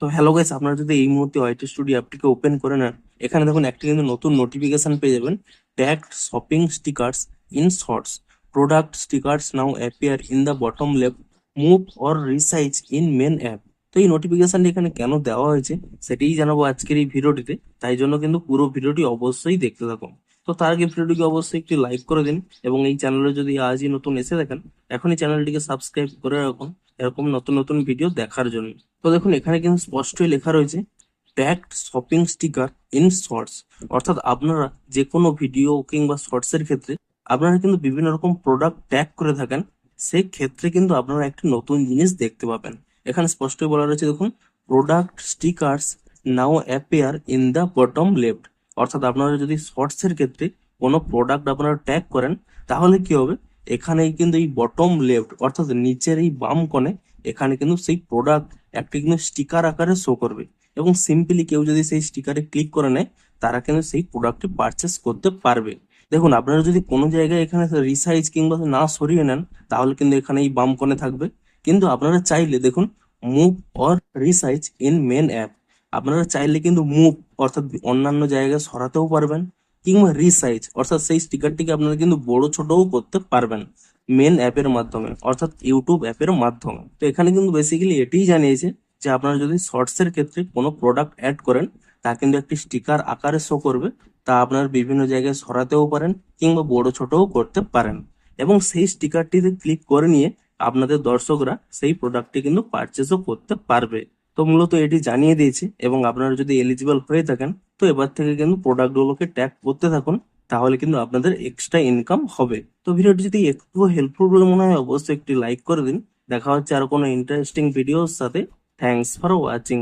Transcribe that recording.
তো hello guys, আপনারা যদি এই মুহূর্তে ওয়াইটি স্টুডিও অ্যাপটিকে ওপেন করে নেন, এখানে দেখুন একটা কিন্তু নতুন নোটিফিকেশন পেয়ে যাবেন। Tagged shopping stickers in shorts, product stickers now appear in the bottom left, move or resize in main app. তো এই নোটিফিকেশনটি এখানে কেন দেওয়া হয়েছে সেটাই জানাবো আজকের এই ভিডিওটিতে, তাই জন্য কিন্তু পুরো ভিডিওটি অবশ্যই দেখতে থাকুন। তো তার আগে ভিডিওটিকে অবশ্যই একটি লাইক করে দিন এবং এই চ্যানেলে যদি আজই নতুন এসে থাকেন, এখনই চ্যানেলটিকে সাবস্ক্রাইব করে রাখুন এরকম নতুন নতুন ভিডিও দেখার জন্য। তো দেখুন এখানে কিন্তু স্পষ্টই লেখা রয়েছে tagged shopping sticker in shorts, অর্থাৎ আপনারা যে কোনো ভিডিও কিংবা শর্টস এর ক্ষেত্রে আপনারা কিন্তু বিভিন্ন রকম প্রোডাক্ট ট্যাগ করে থাকেন, সেই ক্ষেত্রে কিন্তু আপনারা একটা নতুন জিনিস দেখতে পাবেন। এখানে স্পষ্টই বলা রয়েছে দেখুন, product stickers now appear in the bottom left, অর্থাৎ আপনারা যদি শর্টস এর ক্ষেত্রে কোনো প্রোডাক্ট আপনারা ট্যাগ করেন, তাহলে কি হবে, এখানে কিন্তু এই বটম লেফট অর্থাৎ নিচের এই বাম কোণে এখানে কিন্তু সেই প্রোডাক্ট একটি কিন্তু স্টিকার আকারে শো করবে এবং সিম্পলি কেউ যদি সেই স্টিকারে ক্লিক করে নেয়, তারা কিন্তু সেই প্রোডাক্টটি পারচেস করতে পারবে। দেখুন আপনারা যদি কোনো জায়গায় এখানে রিসাইজ কিংবা না সরিয়ে নেন, তাহলে কিন্তু এখানে এই বাম কোণে থাকবে। কিন্তু আপনারা চাইলে দেখুন move or resize in main app, আপনারা চাইলে কিন্তু মুভ অর্থাৎ অন্যান্য জায়গায় সরাতেও পারবেন, কিংবা রিসাইজ অর্থাৎ সেই স্টিকারটিকে আপনারা কিন্তু বড় ছোটও করতে পারবেন মেন অ্যাপের মাধ্যমে, অর্থাৎ ইউটিউব অ্যাপের মাধ্যমে। তো এখানে কিন্তু বেসিক্যালি এটাই জানিয়েছে যে আপনারা যদি শর্টস এর ক্ষেত্রে কোনো প্রোডাক্ট অ্যাড করেন, তা কিন্তু একটি স্টিকার আকারে শো করবে, তা আপনার বিভিন্ন জায়গায় সরাতেও পারেন কিংবা বড় ছোটও করতে পারেন এবং সেই স্টিকারটিতে ক্লিক করে নিয়ে আপনাদের দর্শকরা সেই প্রোডাক্টটি কিন্তু পারচেসও করতে পারবে। তো মূলত এটি জানিয়ে দিয়েছে এবং আপনারা যদি এলিজিবল হয়ে থাকেন, তো এবার থেকে কিন্তু প্রোডাক্টগুলোকে ট্যাগ করতে থাকুন, তাহলে কিন্তু আপনাদের এক্সট্রা ইনকাম হবে। তো ভিডিওটি যদি একটু হেল্পফুল বলে মনে হয়, অবশ্যই একটি লাইক করে দিন। দেখা হচ্ছে আর কোনো ইন্টারেস্টিং ভিডিওর সাথে। Thanks for watching.